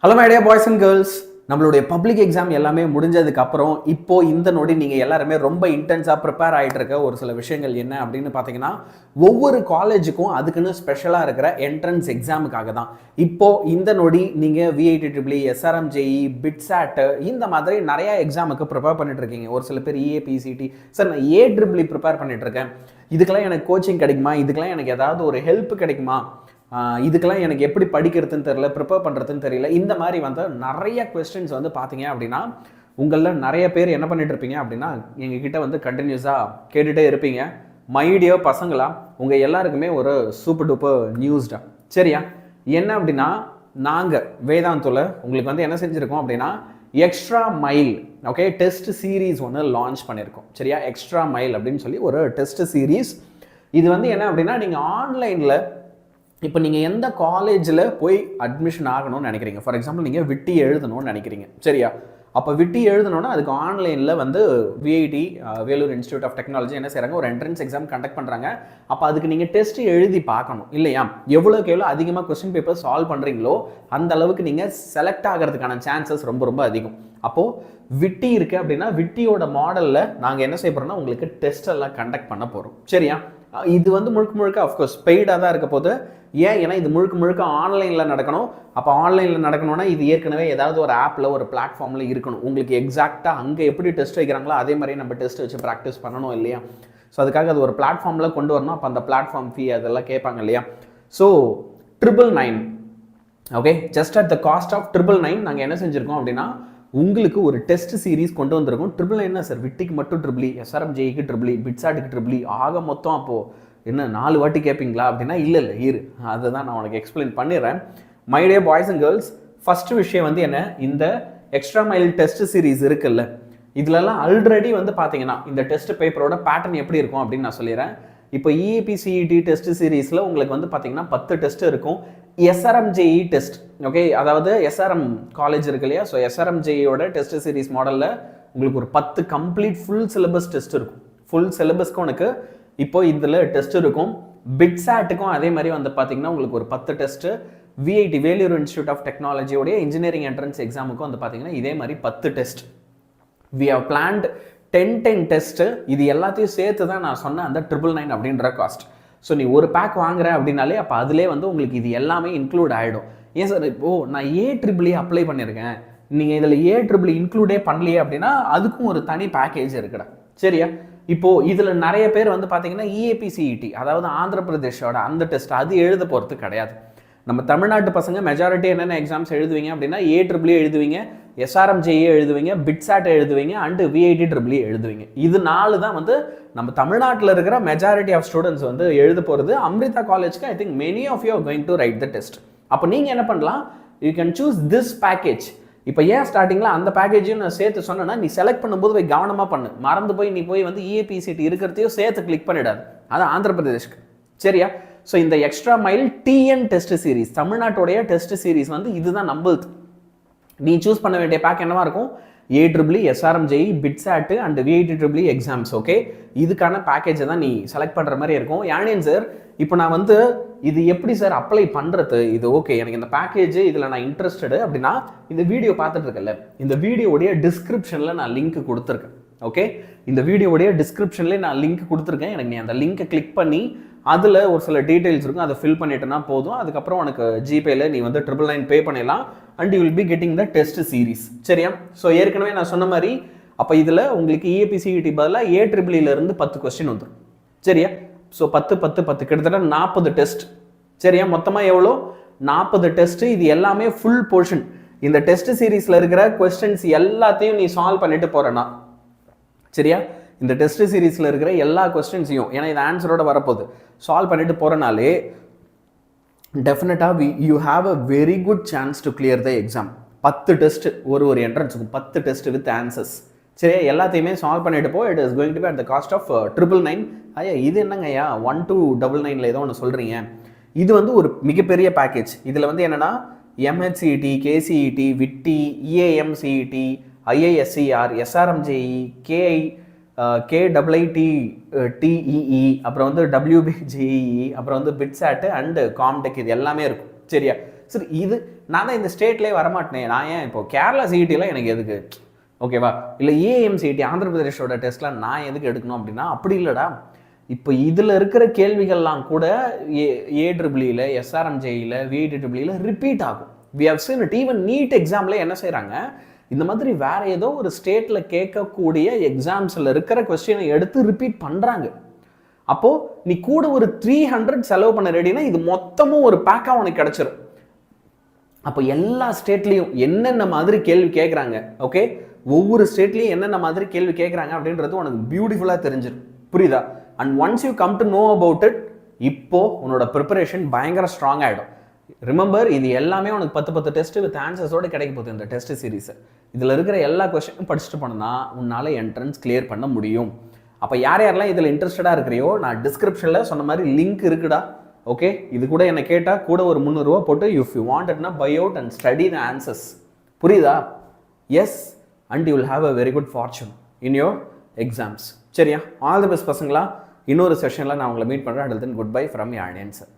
Hello my dear boys and girls, நம்மளுடைய public exam எல்லாமே முடிஞ்சதுக்கு அப்புறம் இப்போ இந்த நொடி நீங்கள் எல்லாருமே ரொம்ப இன்டென்ஸாக ப்ரிப்பேர் ஆகிட்டு இருக்க ஒரு சில விஷயங்கள் என்ன அப்படின்னு பார்த்தீங்கன்னா, ஒவ்வொரு காலேஜுக்கும் அதுக்குன்னு ஸ்பெஷலாக இருக்கிற என்ட்ரன்ஸ் எக்ஸாமுக்காக தான். இப்போ இந்த நொடி நீங்கள் VITEEE, SRM-JEE, BITSAT இந்த மாதிரி நிறையா எக்ஸாமுக்கு ப்ரிப்பேர் பண்ணிட்டு இருக்கீங்க. ஒரு சில பேர் EAPCT, சார் நான் AEEE ப்ரிப்பேர் பண்ணிட்டு இருக்கேன், இதுக்கெல்லாம் எனக்கு கோச்சிங் கிடைக்குமா, இதுக்கெல்லாம் எனக்கு ஏதாவது ஒரு ஹெல்ப் கிடைக்குமா, இதுக்கெல்லாம் எனக்கு எப்படி படிக்கிறதுன்னு தெரியல, ப்ரிப்பேர் பண்ணுறதுன்னு தெரியல, இந்த மாதிரி வந்து நிறைய கொஸ்டின்ஸ் வந்து பார்த்தீங்க அப்படின்னா உங்களில் நிறைய பேர் என்ன பண்ணிட்டு இருப்பீங்க அப்படின்னா எங்ககிட்ட வந்து கண்டினியூஸாக கேட்டுகிட்டே இருப்பீங்க. மைடியோ பசங்களா, உங்கள் எல்லாருக்குமே ஒரு சூப்பர் டூப்பர் நியூஸ் தான். சரியா? என்ன அப்படின்னா, நாங்கள் வேதாந்தோவில் உங்களுக்கு வந்து என்ன செஞ்சுருக்கோம் அப்படின்னா எக்ஸ்ட்ரா மைல் டெஸ்ட் சீரீஸ் ஒன்று லான்ச் பண்ணியிருக்கோம். சரியா? எக்ஸ்ட்ரா மைல் அப்படின்னு சொல்லி ஒரு டெஸ்ட் சீரீஸ். இது வந்து என்ன அப்படின்னா, நீங்கள் ஆன்லைனில் இப்போ நீங்கள் எந்த காலேஜில் போய் அட்மிஷன் ஆகணும்னு நினைக்கிறீங்க, ஃபார் எக்ஸாம்பிள் நீங்கள் விட்டி எழுதணும்னு நினைக்கிறீங்க. சரியா? அப்போ விட்டி எழுதணும்னா அதுக்கு ஆன்லைனில் வந்து VIT Vellore institute of technology என்ன செய்கிறாங்க, ஒரு என்ட்ரன்ஸ் எக்ஸாம் கண்டக்ட் பண்ணுறாங்க. அப்போ அதுக்கு நீங்கள் டெஸ்ட் எழுதி பார்க்கணும் இல்லையா? எவ்வளோக்கு எவ்வளோ அதிகமாக கொஸ்டின் பேப்பர் சால்வ் பண்ணுறீங்களோ அந்த அளவுக்கு நீங்கள் செலக்ட் ஆகிறதுக்கான சான்சஸ் ரொம்ப ரொம்ப அதிகம். அப்போது விட்டி இருக்குது அப்படின்னா விட்டியோட மாடலில் நாங்கள் என்ன செய்ய போகிறோம்னா உங்களுக்கு டெஸ்ட் எல்லாம் கண்டக்ட் பண்ண போகிறோம். சரியா? இது வந்து முழுக்க முழுக்க அஃப்கோர்ஸ் பெய்டாக தான் இருக்க போது. ஏன்னா இது முழுக்க முழுக்க ஆன்லைனில் நடக்கணும். அப்போ ஆன்லைனில் நடக்கணும்னா இது ஏற்கனவே ஏதாவது ஒரு ஆப்பில் ஒரு பிளாட்ஃபார்மில் இருக்கணும். உங்களுக்கு எக்ஸாக்டாக அங்கே எப்படி டெஸ்ட் வைக்கிறாங்களோ அதே மாதிரி நம்ம டெஸ்ட் வச்சு ப்ராக்டிஸ் பண்ணணும் இல்லையா? ஸோ அதுக்காக அது ஒரு பிளாட்ஃபார்மில் கொண்டு வரணும். அப்போ அந்த பிளாட்ஃபார்ம் ஃபீ அதெல்லாம் கேட்பாங்க இல்லையா? So 999 just at the cost of 999 நாங்கள் என்ன செஞ்சுருக்கோம் அப்படின்னா உங்களுக்கு ஒரு டெஸ்ட் சீரீஸ் கொண்டு வந்திருக்கோம். 999 சார், விட்டிக்கு மட்டும் EEE, SRM-JEEக்கு EEE, BITSATக்கு EEE, ஆக மொத்தம் அப்போது என்ன 4 வாட்டி கேட்பீங்களா அப்படின்னா இல்லை இரு, அதை தான் நான் உனக்கு எக்ஸ்பிளைன் பண்ணிடுறேன். My dear boys and girls, first விஷயம் வந்து என்ன, இந்த எக்ஸ்ட்ரா மைல் டெஸ்ட் சீரீஸ் இருக்குல்ல, இதுலலாம் ஆல்ரெடி வந்து பார்த்தீங்கன்னா இந்த டெஸ்ட் பேப்பரோட பேட்டர்ன் எப்படி இருக்கும் அப்படின்னு நான் சொல்லிடுறேன். இப்போ EAPCET டெஸ்ட் சீரீஸில் உங்களுக்கு வந்து பார்த்தீங்கன்னா 10 டெஸ்ட் இருக்கும். SRM-JEE டெஸ்ட் அதாவது SRM காலேஜ் இருக்கு இல்லையா? ஸோ SRM-JEEயோட டெஸ்ட் சீரீஸ் மாடலில் உங்களுக்கு ஒரு 10 கம்ப்ளீட் ஃபுல் சிலபஸ் டெஸ்ட் இருக்கும். ஃபுல் சிலபஸ்க்கு உனக்கு இப்போ இதில் டெஸ்ட் இருக்கும். BITSATக்கும் அதே மாதிரி வந்து பார்த்தீங்கன்னா உங்களுக்கு ஒரு 10 test. VIT Vellore institute of டெக்னாலஜியோடைய இன்ஜினியரிங் என்ட்ரன்ஸ் எக்ஸாமுக்கும் வந்து பார்த்தீங்கன்னா இதே மாதிரி 10 test. We have planned 10 test. இது எல்லாத்தையும் சேர்த்து தான் நான் சொன்னேன் அந்த 999 அப்படின்ற காஸ்ட். ஸோ நீ ஒரு பேக் வாங்குற அப்படின்னாலே அப்போ அதிலே வந்து உங்களுக்கு இது எல்லாமே இன்க்ளூட் ஆகிடும். ஏன் சார் இப்போது நான் AEEE அப்ளை பண்ணியிருக்கேன், நீங்கள் இதில் AEEE இன்க்ளூடே பண்ணலையே அப்படின்னா அதுக்கும் ஒரு தனி பேக்கேஜ் இருக்குடா. சரியா? இப்போது இதில் நிறைய பேர் வந்து பார்த்தீங்கன்னா EAPCET அதாவது ஆந்திர பிரதேஷோட அந்த டெஸ்ட் அது எழுத போகிறது கிடையாது. நம்ம தமிழ்நாட்டு பசங்க மெஜாரிட்டி என்னென்ன எக்ஸாம்ஸ் எழுதுவீங்க அப்படின்னா AEEE எழுதுவீங்க, SRM-JEE எழுதுவீங்க, BITSAT எழுதுவீங்க, அண்டு VITEEE எழுதுவீங்க. இது 4 தான் வந்து நம்ம தமிழ்நாட்டில் இருக்கிற மெஜாரிட்டி ஆஃப் ஸ்டூடெண்ட்ஸ் வந்து எழுத போகிறது. அம்ரிதா காலேஜ்க்கு I think many of you are going to write the test. அப்போ நீங்கள் என்ன பண்ணலாம், you can choose this package. இப்போ ஏன் ஸ்டார்டிங்கில் அந்த பேக்கேஜையும் நான் சேர்த்து சொன்னேன்னா, நீ செலக்ட் பண்ணும்போது போய் கவனமாக பண்ணு, மறந்து போய் நீ போய் வந்து EAPCET இருக்கிறதையும் சேர்த்து கிளிக் பண்ணிடாது, அது ஆந்திர பிரதேஷ்க்கு. சரியா? ஸோ இந்த extra mile TN test series, தமிழ்நாட்டுடைய டெஸ்ட் சீரீஸ் வந்து இதுதான் நம்புது. நீ சூஸ் பண்ண வேண்டிய பேக் என்னவா இருக்கும், AEEE, SRM-JEE, BITSAT and VITEEE exams. இதுக்கான பேக்கேஜை தான் நீ செலக்ட் பண்ணுற மாதிரி இருக்கும். யானியன் சார், இப்போ நான் வந்து இது எப்படி சார் அப்ளை பண்ணுறது, இது எனக்கு இந்த பேக்கேஜ் இதில் நான் இன்ட்ரெஸ்டடு அப்படின்னா இந்த வீடியோ பார்த்துட்டு இருக்கல, இந்த வீடியோடைய டிஸ்கிரிப்ஷனில் நான் லிங்க் கொடுத்துருக்கேன். இந்த வீடியோடைய டிஸ்கிரிப்ஷன்லேயே நான் லிங்க் கொடுத்துருக்கேன். எனக்கு நீ அந்த லிங்க்கை கிளிக் பண்ணி அதில் ஒரு சில டீட்டெயில்ஸ் இருக்கும், அதை ஃபில் பண்ணிட்டேன்னா போதும். அதுக்கப்புறம் உனக்கு ஜிபேயில் நீ வந்து 999 பே பண்ணிடலாம் and you will be getting the test series. சரியா? ஸோ ஏற்கனவே நான் சொன்ன மாதிரி அப்போ இதில் உங்களுக்கு EAPCET பதிலாக AEEEலேருந்து 10 கொஸ்டின் வந்துடும். சரியா? ஸோ 10 கிட்டத்தட்ட 40 டெஸ்ட். சரியா? மொத்தமாக எவ்வளோ, 40 டெஸ்ட்டு. இது எல்லாமே ஃபுல் போர்ஷன். இந்த டெஸ்ட் சீரீஸில் இருக்கிற கொஸ்டின்ஸ் எல்லாத்தையும் நீ சால்வ் பண்ணிட்டு போகிறேன்னா, சரியா, இந்த டெஸ்ட் சீரீஸில் இருக்கிற எல்லா கொஸ்டின்ஸையும், ஏன்னா இது ஆன்சரோட வரப்போகுது, சால்வ் பண்ணிட்டு போகிறனாலே டெஃபினட்டாக you have a very good chance to clear the exam. 10 test ஒரு என்ட்ரன்ஸுக்கும் 10 டெஸ்ட் வித் ஆன்சர்ஸ். சரியா? எல்லாத்தையுமே சால்வ் பண்ணிட்டு போ. It is going to be at the cost of 999. ஐயா இது என்னங்க ஐயா 1299 ஏதோ ஒன்று சொல்கிறீங்க. இது வந்து ஒரு மிகப்பெரிய பேக்கேஜ். இதில் வந்து என்னென்னா MHCET, KCET, விட்டி, EAMCET, IISER, SRM-JEE, KIIT-TEE, அப்புறம் வந்து WBJEE, அப்புறம் வந்து BITSAT அண்ட் COMTECH, இது எல்லாமே இருக்கும். சரியா? சரி இது நான் தான் இந்த ஸ்டேட்லேயே வரமாட்டேனே, நான் ஏன் இப்போ கேரளா சிஇடிலாம் எனக்கு எதுக்கு, ஓகேவா, இல்லை ஏஎம்சிஇடி ஆந்திர பிரதேஷோட டெஸ்ட்லாம் நான் எதுக்கு எடுக்கணும் அப்படின்னா அப்படி இல்லைடா. இப்போ இதில் இருக்கிற கேள்விகள்லாம் கூட ஏட்ரிபிளியில், எஸ்ஆர்எம்ஜேயில், விஐடிடபிள்யூல ரிப்பீட் ஆகும். We have seen it. Even NEET எக்ஸாமில் என்ன செய்கிறாங்க, இந்த மாதிரி வேற ஏதோ ஒரு ஸ்டேட்டில் கேட்கக்கூடிய எக்ஸாம்ஸில் இருக்கிற கொஸ்டினை எடுத்து ரிப்பீட் பண்ணுறாங்க. அப்போது நீ கூட ஒரு 300 செலவு பண்ண ரெடினா இது மொத்தமும் ஒரு பேக்காக உனக்கு கிடச்சிரும். அப்போ எல்லா ஸ்டேட்லேயும் என்னென்ன மாதிரி கேள்வி கேட்குறாங்க, ஓகே, ஒவ்வொரு ஸ்டேட்லேயும் என்னென்ன மாதிரி கேள்வி கேட்குறாங்க அப்படின்றது உனக்கு பியூட்டிஃபுல்லாக தெரிஞ்சிடும். புரியுதா? And once you come to know about it, இப்போ உன்னோட ப்ரிப்பரேஷன் பயங்கர ஸ்ட்ராங் ஆகிடும். ரிமெம்பர், இது எல்லாமே உனக்கு 10 டெஸ்ட் வித் ஆன்சர்ஸோடு கிடைக்க போகுது இந்த டெஸ்ட் சீரீஸ். இதில் இருக்கிற எல்லா கொஸ்டினும் படிச்சுட்டு போனோம்னா உன்னால் என்ட்ரன்ஸ் கிளியர் பண்ண முடியும். அப்போ யார் யாரெல்லாம் இதில் இன்ட்ரெஸ்டடாக இருக்கிறியோ, நான் டிஸ்கிரிப்ஷனில் சொன்ன மாதிரி லிங்க் இருக்குடா. ஓகே, இது கூட என்னை கேட்டால் கூட ஒரு 300 ரூபா போட்டு இஃப் யூ வாண்டட்னா buy out and study the answers. புரியுதா? Yes, and you will have a very good fortune in your exams. சரியா? ஆல் தி பெஸ்ட் பசங்களா. இன்னொரு செஷனில் நான் உங்களை மீட் பண்ணுறேன். Until then good bye from Yazhiyan sir.